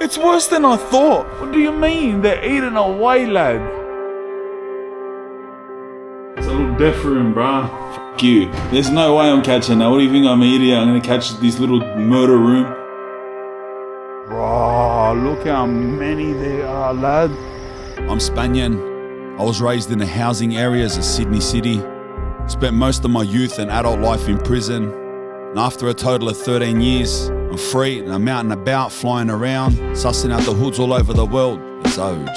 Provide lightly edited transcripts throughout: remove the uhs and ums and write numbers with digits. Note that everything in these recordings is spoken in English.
It's worse than I thought. What do you mean? They're eating away, lad. It's a little deaf room, bruh. Fuck you. There's no way I'm catching that. What do you think I'm an idiot? I'm gonna catch this little murder room. Bro, look how many there are, lad. I'm Spanian. I was raised in the housing areas of Sydney City. Spent most of my youth and adult life in prison. And after a total of 13 years, I'm free and I'm out and about, flying around, sussing out the hoods all over the world. It's Oj.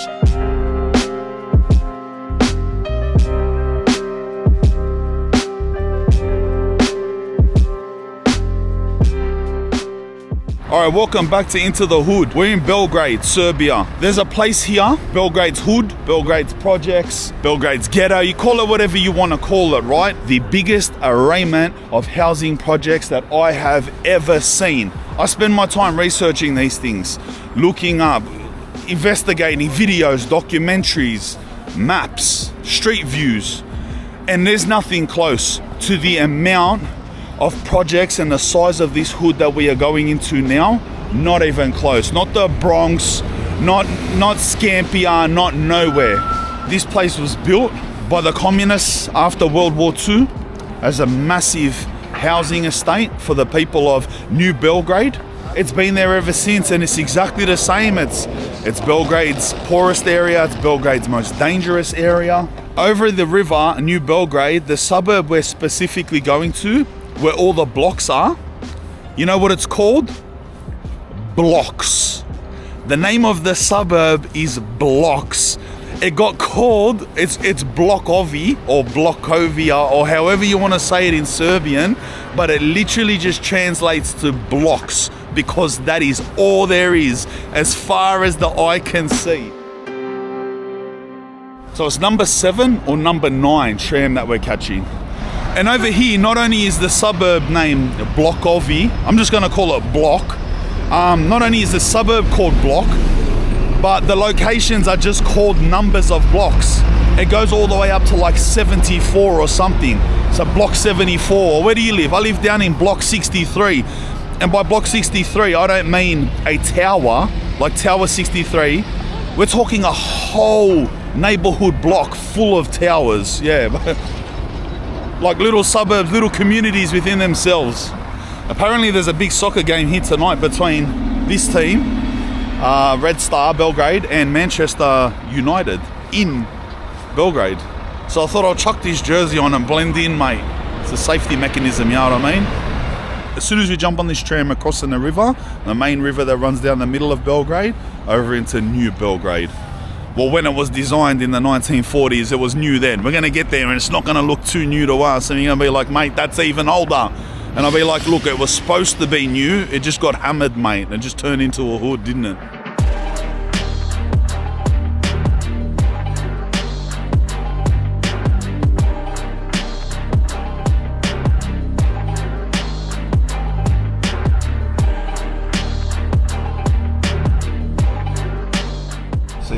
Alright, welcome back to Into the Hood. We're in Belgrade, Serbia. There's a place here, Belgrade's Hood, Belgrade's Projects, Belgrade's Ghetto, you call it whatever you want to call it, right? The biggest arrayment of housing projects that I have ever seen. I spend my time researching these things, looking up, investigating videos, documentaries, maps, street views, and there's nothing close to the amount of projects and the size of this hood that we are going into now. Not even close. Not the Bronx, not Scampia, not nowhere. This place was built by the communists after World War II as a massive housing estate for the people of New Belgrade. It's been there ever since, and it's exactly the same. It's Belgrade's poorest area, it's Belgrade's most dangerous area. Over the river, New Belgrade, the suburb we're specifically going to, where all the blocks are, you know what it's called? Blocks. The name of the suburb is Blocks. It got called, it's Blokovi or Blokovia or however you want to say it in Serbian, but it literally just translates to blocks because that is all there is as far as the eye can see. So it's number 7 or number 9 tram that we're catching. And over here, not only is the suburb named Blokovi, I'm just going to call it Block. Not only is the suburb called Block, but the locations are just called numbers of blocks. It goes all the way up to like 74 or something. So Block 74. Where do you live? I live down in Block 63. And by Block 63, I don't mean a tower, like Tower 63. We're talking a whole neighborhood block full of towers. Yeah. Like little suburbs, little communities within themselves. Apparently there's a big soccer game here tonight between this team, Red Star Belgrade, and Manchester United in Belgrade. So I thought I'll chuck this jersey on and blend in, mate. It's a safety mechanism, you know what I mean? As soon as we jump on this tram, we're crossing the river, the main river that runs down the middle of Belgrade, over into New Belgrade. Well, when it was designed in the 1940s, it was new then. We're going to get there and it's not going to look too new to us. And you're going to be like, mate, that's even older. And I'll be like, look, it was supposed to be new. It just got hammered, mate. It just turned into a hood, didn't it?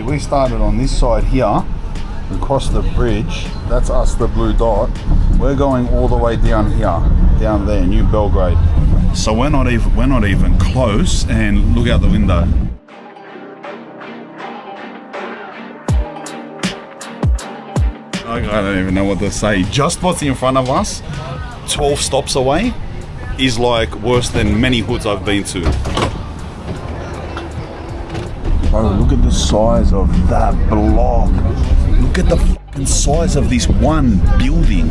We started on this side here, we crossed the bridge, that's us, the blue dot. We're going all the way down here, down there, New Belgrade. So we're not even close, and look out the window. I don't even know what to say. Just what's in front of us, 12 stops away, is like worse than many hoods I've been to. Bro, look at the size of that block. Look at the fucking size of this one building.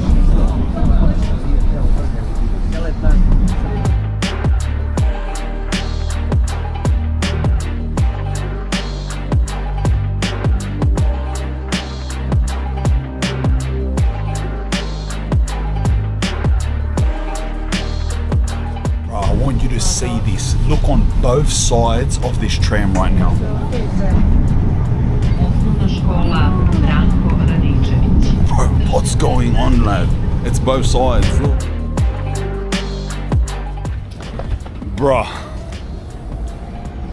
I want you to see this. Look on both sides of this tram right now. Bro, what's going on, lad? It's both sides. Look. Bruh.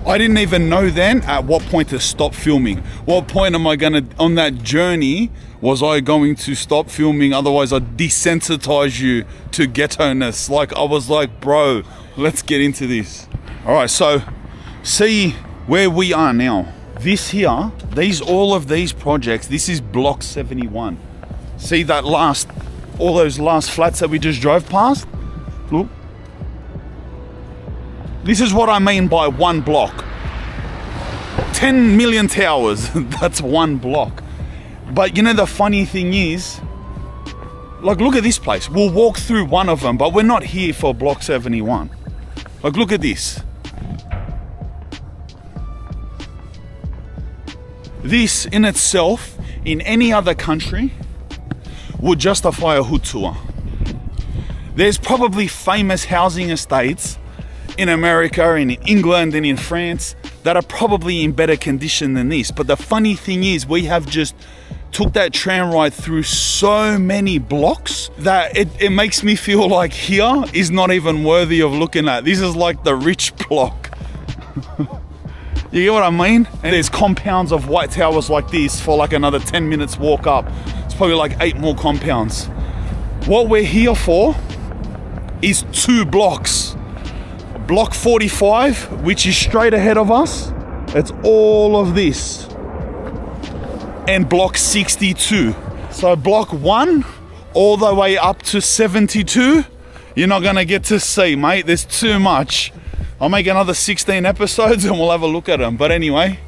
I didn't even know then at what point to stop filming. What point am I gonna, on that journey, was I going to stop filming? Otherwise I'd desensitize you to ghetto-ness. Like, I was like, bro, let's get into this. All right, so see where we are now, this here, all of these projects, this is block 71. See that all those last flats that we just drove past? Look. This is what I mean by one block. 10 million towers, that's one block. But you know, the funny thing is, like, look at this place. We'll walk through one of them, but we're not here for block 71. Like, look at this. This in itself, in any other country, would justify a hood tour. There's probably famous housing estates in America and in England and in France that are probably in better condition than this. But the funny thing is, we have just took that tram ride through so many blocks that it makes me feel like here is not even worthy of looking at. This is like the rich block. You get what I mean? And there's compounds of white towers like this for like another 10 minutes walk up. It's probably like 8 more compounds. What we're here for is 2 blocks. Block 45, which is straight ahead of us. It's all of this. And block 62. So block 1 all the way up to 72, you're not gonna get to see, mate. There's too much. I'll make another 16 episodes and we'll have a look at them. But anyway.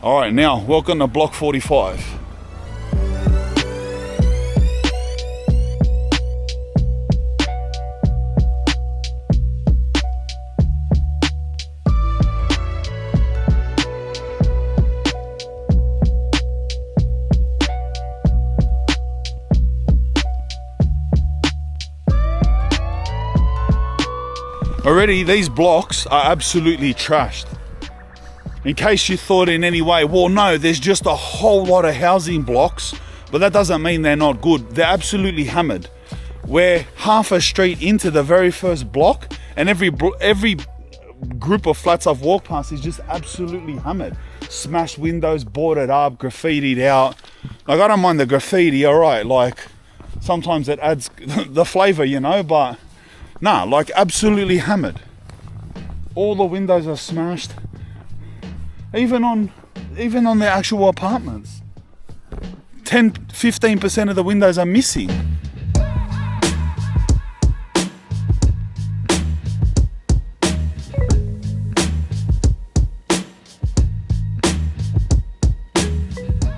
All right, now welcome to block 45. Already, these blocks are absolutely trashed. In case you thought in any way, well, no, there's just a whole lot of housing blocks, but that doesn't mean they're not good. They're absolutely hammered. We're half a street into the very first block, and every group of flats I've walked past is just absolutely hammered. Smashed windows, boarded up, graffitied out. Like, I don't mind the graffiti, all right, like, sometimes it adds the flavor, you know, but nah, like, absolutely hammered. All the windows are smashed. Even on the actual apartments. 10-15% of the windows are missing.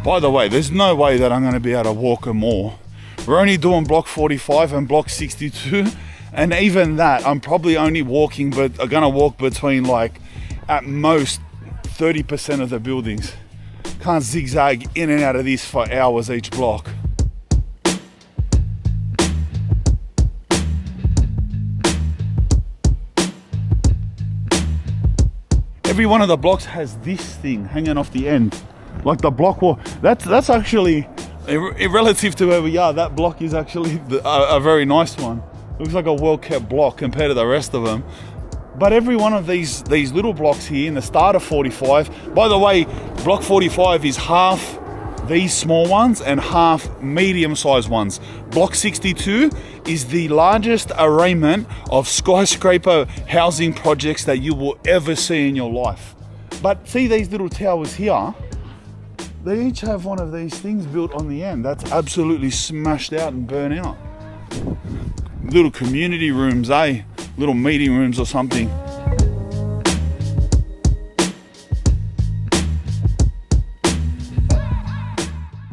By the way, there's no way that I'm going to be able to walk them all. We're only doing block 45 and block 62. And even that, I'm probably only walking, but I'm gonna walk between, like, at most 30% of the buildings. Can't zigzag in and out of this for hours each block. Every one of the blocks has this thing hanging off the end, like the block wall. That's actually, relative to where we are, that block is actually a very nice one. Looks like a well-kept block compared to the rest of them. But every one of these little blocks here in the start of 45, by the way, block 45 is half these small ones and half medium-sized ones. Block 62 is the largest arraignment of skyscraper housing projects that you will ever see in your life. But see these little towers here? They each have one of these things built on the end. That's absolutely smashed out and burnt out. Little community rooms, little meeting rooms or something.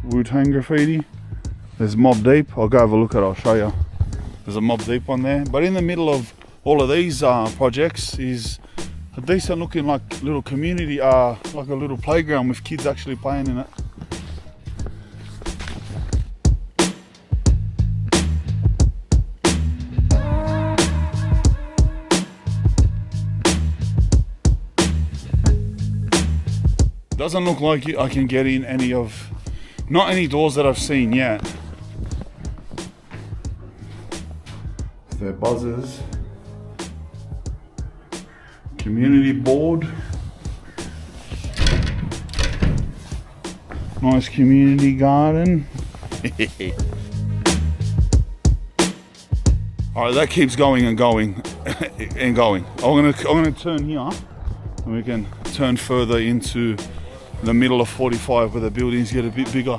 Wu-Tang graffiti. There's Mob Deep. I'll go have a look at it, I'll show you. There's a Mob Deep one there. But in the middle of all of these projects is a decent looking, like, little community, like a little playground with kids actually playing in it. Doesn't look like I can get in not any doors that I've seen yet. They're buzzers. Community board. Nice community garden. All right, that keeps going and going and going. I'm gonna turn here, and we can turn further into the middle of 45 where the buildings get a bit bigger.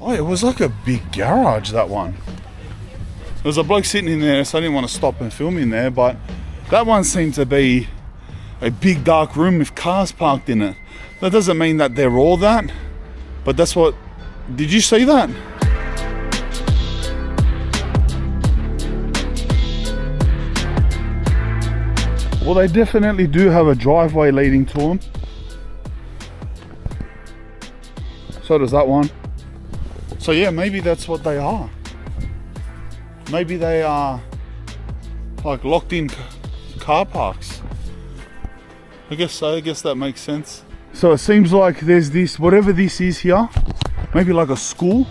Oh, it was like a big garage, that one. There was a bloke sitting in there, so I didn't want to stop and film in there, but that one seemed to be a big dark room with cars parked in it. That doesn't mean that they're all that, but that's what... Did you see that? Well, they definitely do have a driveway leading to them. So does that one. So yeah, maybe that's what they are. Maybe they are like locked in car parks. I guess so, I guess that makes sense. So it seems like there's this, whatever this is here, maybe like a school.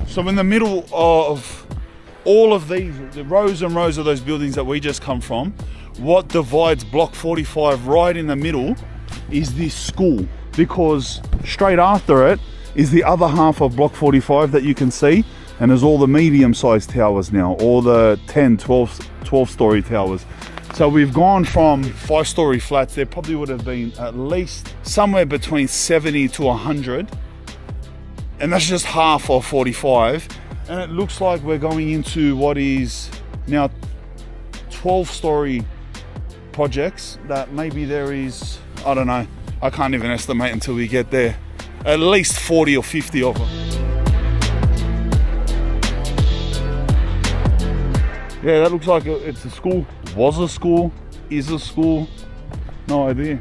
So in the middle of all of these, the rows and rows of those buildings that we just come from, what divides Block 45 right in the middle is this school, because straight after it is the other half of Block 45 that you can see, and there's all the medium-sized towers now, all the 10, 12-story towers. So we've gone from 5-story flats. There probably would have been at least somewhere between 70 to 100, and that's just half of 45. And it looks like we're going into what is now 12-story projects that maybe there is, I don't know, I can't even estimate until we get there, at least 40 or 50 of them. Yeah, that looks like it's a school. Was a school, is a school, no idea.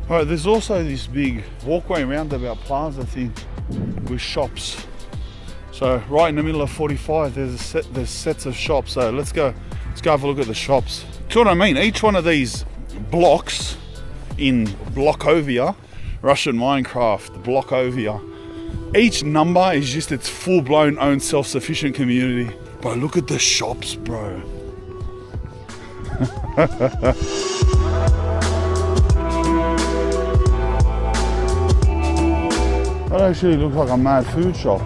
All right, there's also this big walkway roundabout plaza thing with shops. So right in the middle of 45, there's sets of shops. So let's go have a look at the shops. Do you know what I mean? Each one of these blocks in Blokovia, Russian Minecraft, Blokovia, each number is just its full-blown own self-sufficient community. Bro, look at the shops, bro. That actually looks like a mad food shop.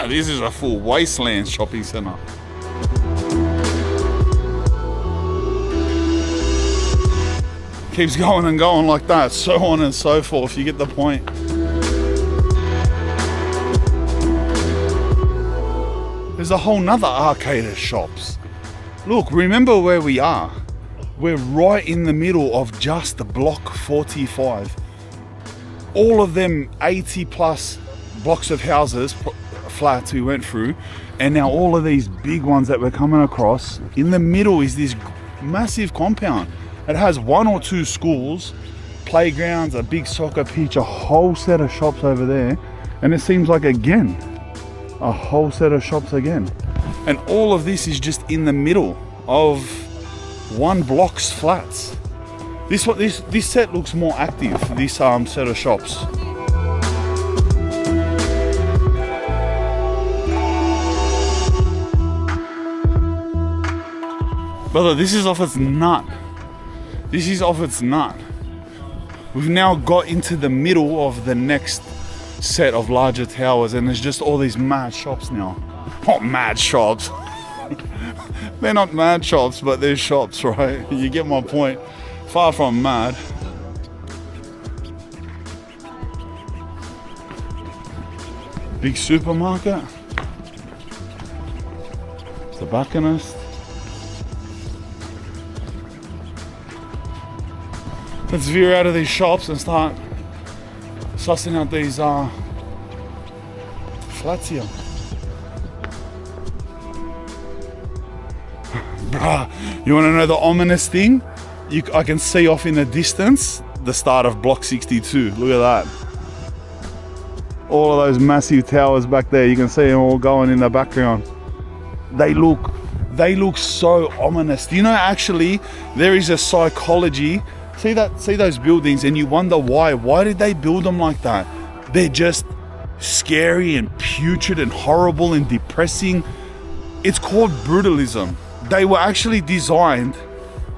This is a full wasteland shopping centre. Keeps going and going like that, so on and so forth, you get the point. There's a whole nother arcade of shops. Look, remember where we are. We're right in the middle of just the Block 45. All of them 80 plus blocks of houses, flats we went through, and now all of these big ones that we're coming across. In the middle is this massive compound. It has 1 or 2 schools, playgrounds, a big soccer pitch, a whole set of shops over there, and it seems like again a whole set of shops again, and all of this is just in the middle of one block's flats. This set looks more active, this set of shops. Brother, this is off its nut. This is off its nut. We've now got into the middle of the next set of larger towers, and there's just all these mad shops now. Not mad shops. They're not mad shops, but they're shops, right? You get my point. Far from mad. Big supermarket. Tobacconist. Let's veer out of these shops and start sussing out these flats here. Bruh, you want to know the ominous thing? I can see off in the distance the start of Block 62. Look at that. All of those massive towers back there, you can see them all going in the background. they look so ominous. Do you know, actually there is a psychology. See those buildings and you wonder why did they build them like that? They're just scary and putrid and horrible and depressing. It's called brutalism. They were actually designed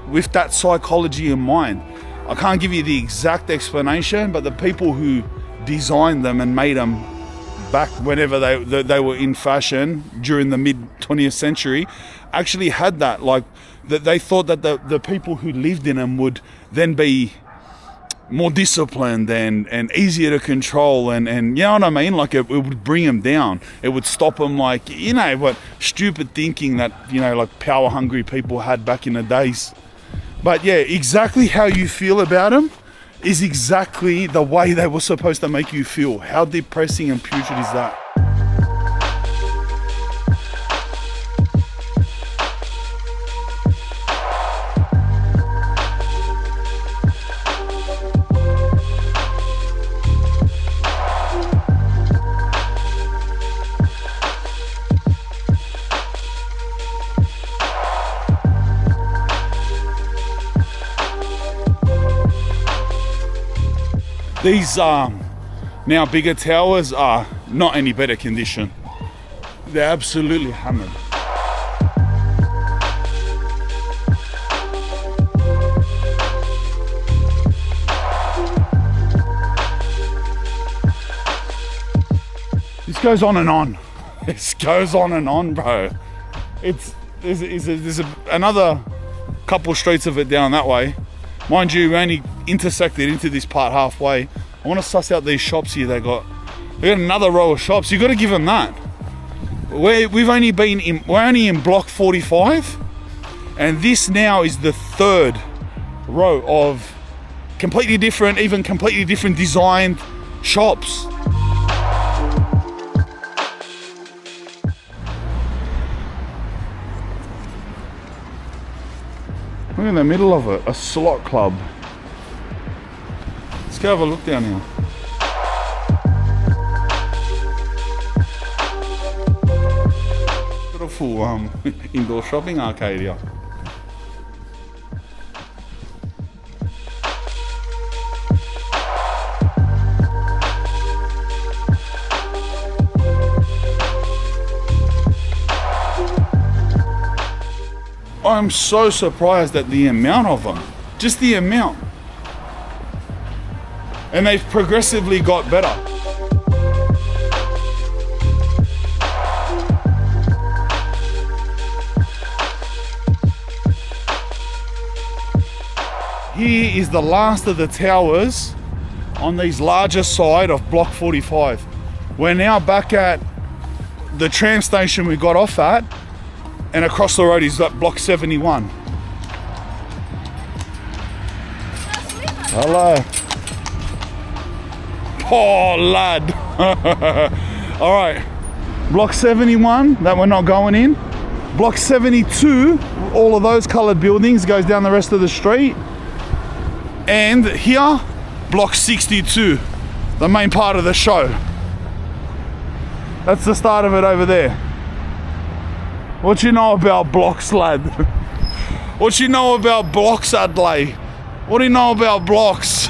with that psychology in mind. I can't give you the exact explanation, but the people who designed them and made them back whenever they were in fashion during the mid 20th century actually had that, like, that they thought that the people who lived in them would then be more disciplined and easier to control, and you know what I mean, like it would bring them down. It would stop them, like, you know, what stupid thinking that, you know, like power hungry people had back in the days. But yeah, exactly how you feel about them is exactly the way they were supposed to make you feel. How depressing and putrid is that? These now bigger towers are not any better condition. They're absolutely hammered. This goes on and on. This goes on and on, bro. There's another couple streets of it down that way. Mind you, we only intersected into this part halfway. I want to suss out these shops here they got. They got another row of shops. You got to give them that. We're only in block 45, and this now is the third row of completely different designed shops. Look in the middle of it, a slot club. Let's go have a look down here. Beautiful indoor shopping arcade here. I'm so surprised at the amount of them. Just the amount. And they've progressively got better. Here is the last of the towers on these larger side of block 45. We're now back at the tram station we got off at, and across the road is that block 71. Hello. Oh, lad. All right. Block 71, that we're not going in. Block 72, all of those coloured buildings, goes down the rest of the street. And here, block 62, the main part of the show. That's the start of it over there. What you know about blocks, lad? What you know about blocks, Adlai? What do you know about blocks?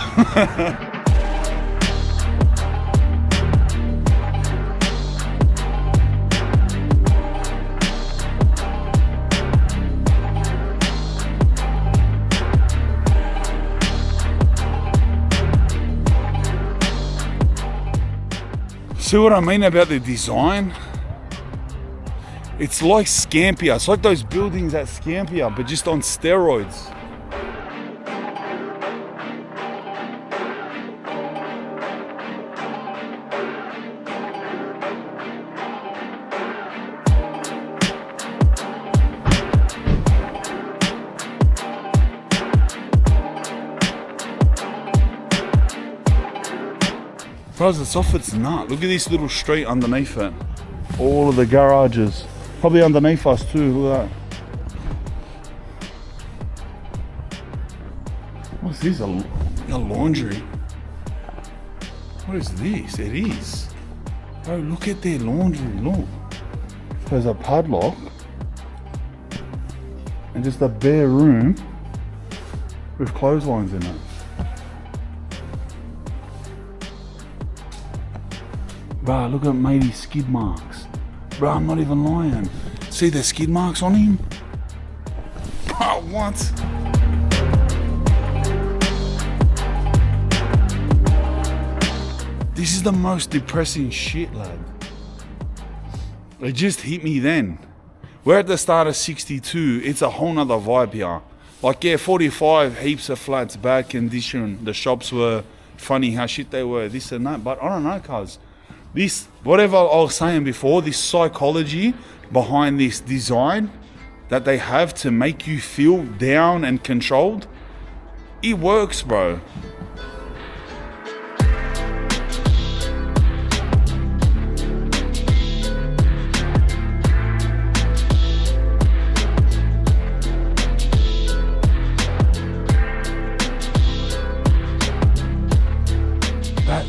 See what I mean about the design? It's like Scampia. It's like those buildings at Scampia, but just on steroids. Bros, it's off its nut. Look at this little street underneath it. All of the garages. Probably underneath us too, look at that. What's this, a laundry? What is this? It is. Bro, look at their laundry, look. There's a padlock. and just a bare room with clotheslines in it. Bro, look at matey's skid marks. Bro, I'm not even lying. See the skid marks on him? Bro, what? This is the most depressing shit, lad. It just hit me then. We're at the start of 62. It's a whole nother vibe here. Like, yeah, 45, heaps of flats, bad condition. The shops were funny how shit they were, this and that. But I don't know, cuz. This, whatever I was saying before, this psychology behind this design that they have to make you feel down and controlled, it works, bro.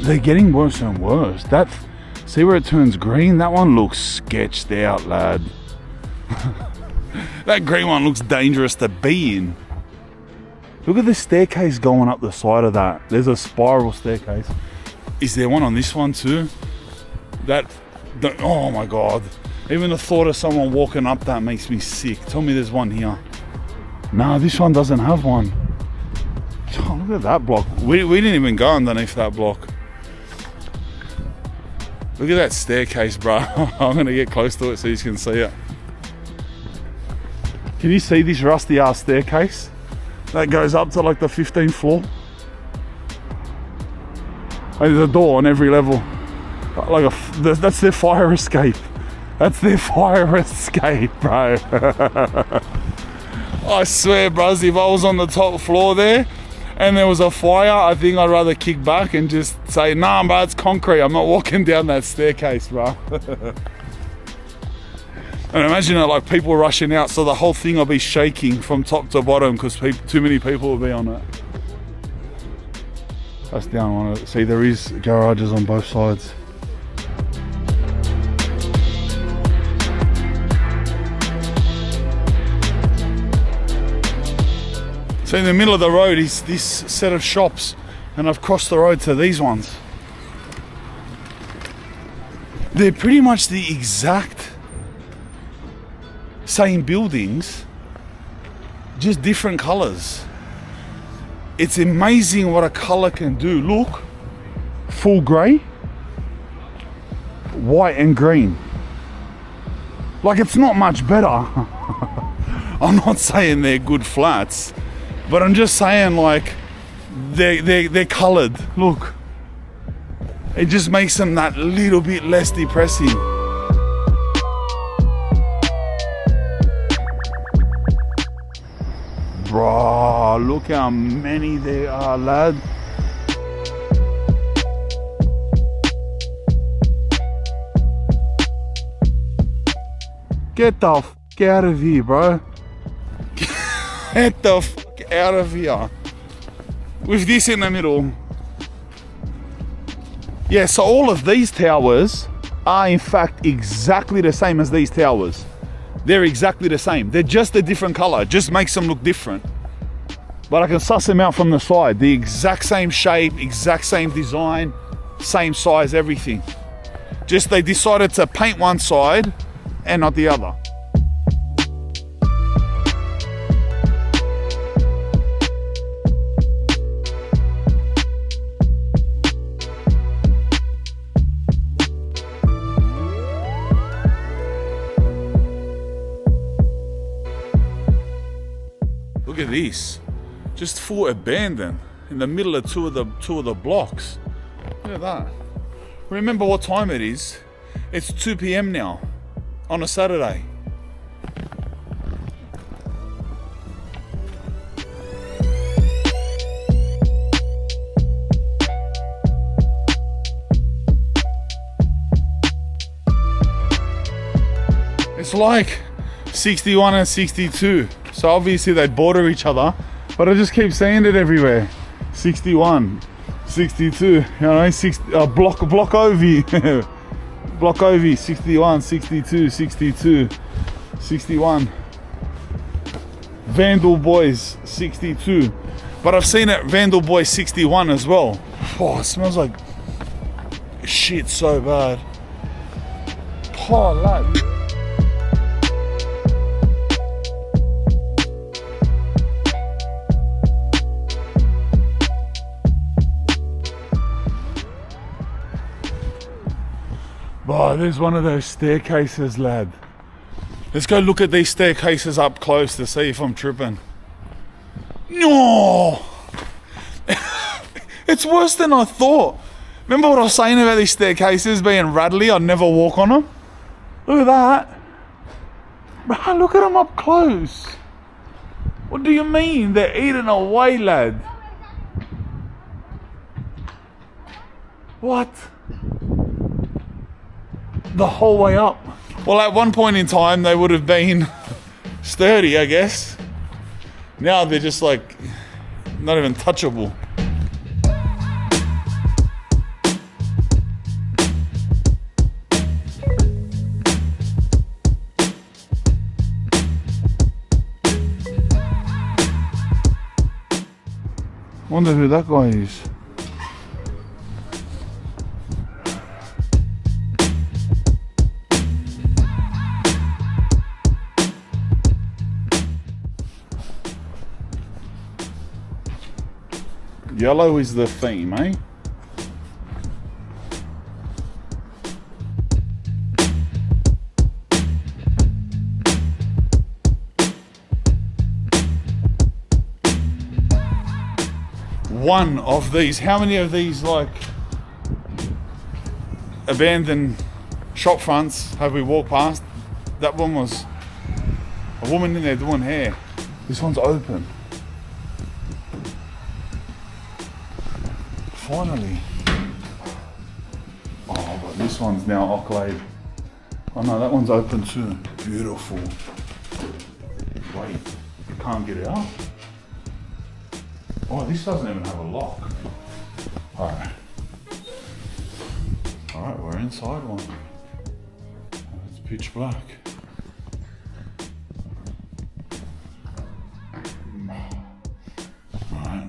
They're getting worse and worse. See where it turns green? That one looks sketched out, lad. That green one looks dangerous to be in. Look at the staircase going up the side of that. There's a spiral staircase. Is there one on this one too? Oh my God. Even the thought of someone walking up that makes me sick. Tell me there's one here. Nah, this one doesn't have one. Oh, look at that block. We didn't even go underneath that block. Look at that staircase, bro. I'm gonna get close to it so you can see it. Can you see this rusty ass staircase? That goes up to like the 15th floor. And there's a door on every level. That's their fire escape. That's their fire escape, bro. I swear, bros, if I was on the top floor there and there was a fire, I think I'd rather kick back and just say, nah, bro, it's concrete. I'm not walking down that staircase, bro. And imagine it, like people rushing out, so the whole thing will be shaking from top to bottom because too many people will be on it. That's down on it. See, there is garages on both sides. So in the middle of the road is this set of shops, and I've crossed the road to these ones. They're pretty much the exact same buildings, just different colors. It's amazing what a color can do. Look, full gray, white and green. Like, it's not much better. I'm not saying they're good flats, but I'm just saying, like, they're colored. Look, it just makes them that little bit less depressing. Bro, look how many there are, lad. Get the f*** out of here, bro. Get the f*** out of here. With this in the middle. Yeah, so all of these towers are in fact exactly the same as these towers. They're exactly the same. They're just a different color. It just makes them look different. But I can suss them out from the side. The exact same shape, exact same design, same size, everything. Just they decided to paint one side and not the other. Look at this, just full abandoned in the middle of two of the blocks. Look at that. Remember what time it is? It's 2 p.m. now on a Saturday. It's like 61 and 62. So obviously they border each other, but I just keep saying it everywhere. 61, 62, you know, Blokovi. Blokovi, 61, 62, 62, 61. Vandal Boys 62. But I've seen it Vandal Boy 61 as well. Oh, it smells like shit so bad. Oh, lad. Oh, there's one of those staircases, lad. Let's go look at these staircases up close to see if I'm tripping. No! It's worse than I thought. Remember what I was saying about these staircases being rattly? I'd never walk on them. Look at that. Bro, look at them up close. What do you mean? They're eating away, lad. What? The whole way up. Well, at one point in time, they would have been sturdy, I guess. Now they're just like, not even touchable. Wonder who that guy is. Yellow is the theme, eh? One of these, how many of these like abandoned shop fronts have we walked past? That one was a woman in there doing hair. This one's open. Finally. Oh, but this one's now enclave. Oh no, that one's open too. Beautiful. Wait, you can't get it out? Oh, this doesn't even have a lock. Alright. Alright, we're inside one. It's pitch black. Alright.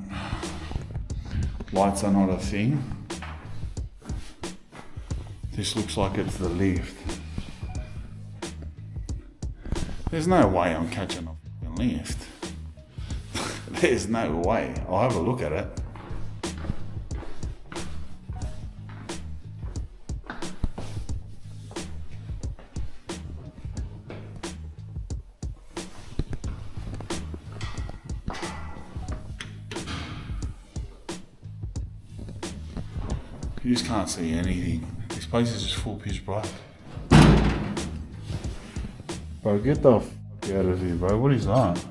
Lights are not a thing. This looks like it's the lift. There's no way I'm catching a fucking lift. There's no way. I'll have a look at it. You just can't see anything. This place is just full pitch black. Bro, get the f*** out of here, bro. What is that?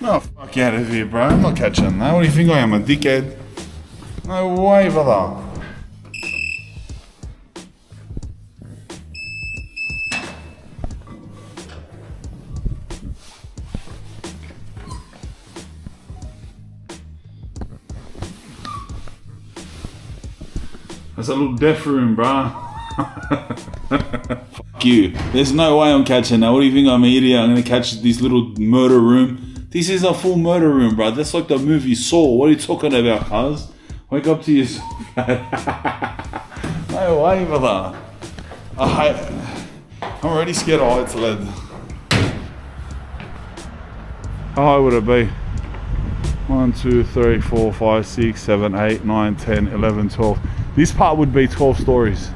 No, fuck out of here, bro. I'm not catching that. What do you think I am, a dickhead? No way, brother. That's a little death room, bruh. Fuck you. There's no way I'm catching that. What do you think I'm an idiot? I'm gonna catch this little murder room. This is a full murder room, bruh. That's like the movie Saw. What are you talking about, cuz? Wake up to yourself. No way, brother. I'm already scared of heights, lad. How high would it be? 1, 2, 3, 4, 5, 6, 7, 8, 9, 10, 11, 12. This part would be 12 stories.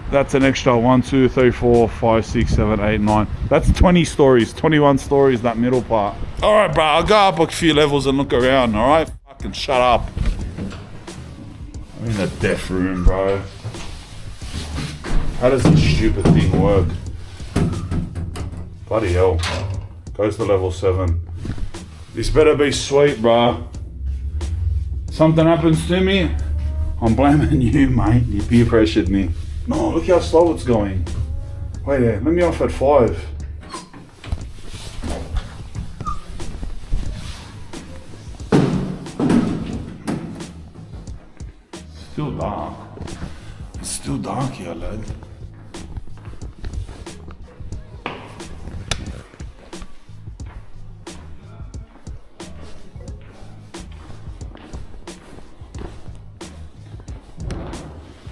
That's an extra 1, 2, 3, 4, 5, 6, 7, 8, 9. That's 20 stories, 21 stories, that middle part. All right, bro, I'll go up a few levels and look around, all right? Fucking shut up. I'm in the death room, bro. How does this stupid thing work? Bloody hell. Goes to level 7. This better be sweet, bro. Something happens to me, I'm blaming you, mate. You peer pressured me. No, look how slow it's going. Wait there, let me off at 5. dark here, lad.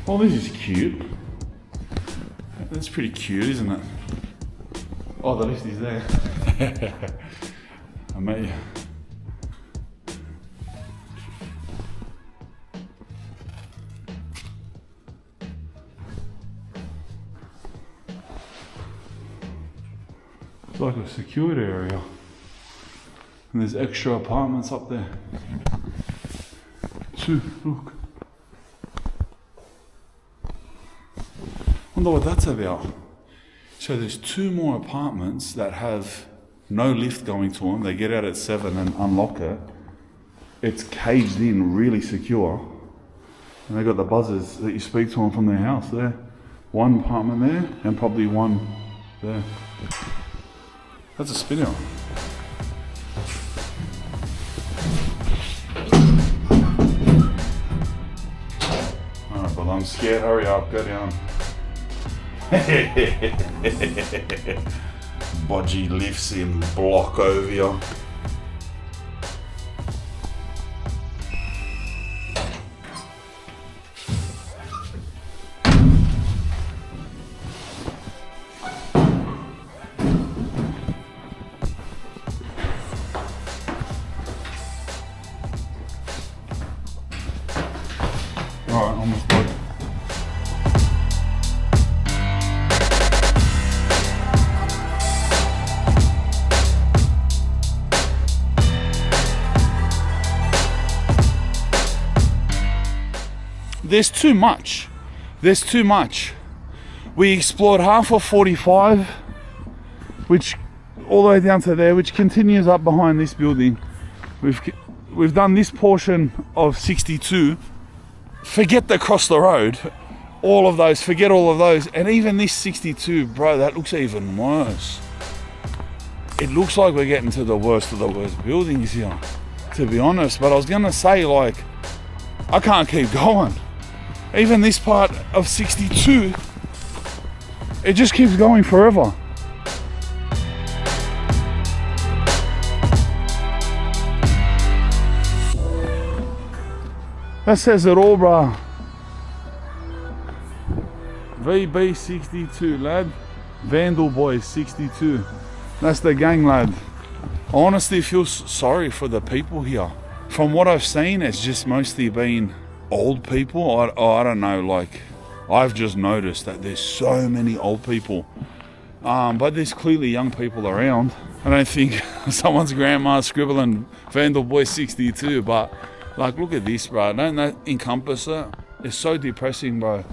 Well, this is cute. That's pretty cute, isn't it? Oh, the lift is there. I met you. It's like a secured area. And there's extra apartments up there. Two, look. Wonder what that's about. So there's 2 more apartments that have no lift going to them. They get out at 7 and unlock it. It's caged in, really secure. And they got the buzzers that you speak to them from their house there. 1 apartment there and probably 1 there. That's a spinner. Alright, but I'm scared. Hurry up, go down. Bodgy lifts in Blokovi. Alright, almost done. There's too much. There's too much. We explored half of 45, which all the way down to there, which continues up behind this building. We've done this portion of 62. Forget the cross the road. All of those, forget all of those. And even this 62, bro, that looks even worse. It looks like we're getting to the worst of the worst buildings here, to be honest. But I was gonna say, like, I can't keep going. Even this part of 62, it just keeps going forever. That says it all, bruh. VB 62, lad. Vandal Boys 62. That's the gang, lad. I honestly feel sorry for the people here. From what I've seen, it's just mostly been old people. I don't know, like, I've just noticed that there's so many old people. But there's clearly young people around. I don't think someone's grandma scribbling Vandal Boy 62, but like, look at this, bro. Don't that encompass it? It's so depressing, bro.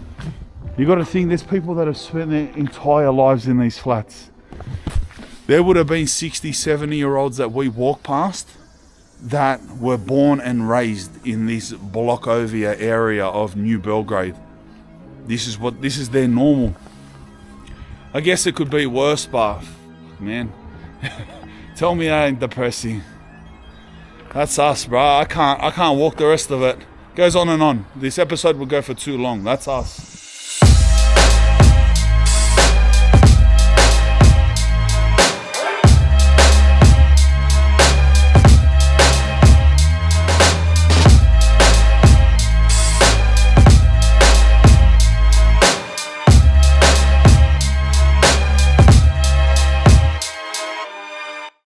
You got to think there's people that have spent their entire lives in these flats. There would have been 60, 70-year-olds that we walk past that were born and raised in this Blokovi area of New Belgrade. This is their normal. I guess it could be worse, but man, tell me that ain't depressing. That's us, bro. I can't walk the rest of it. Goes on and on. This episode will go for too long. That's us.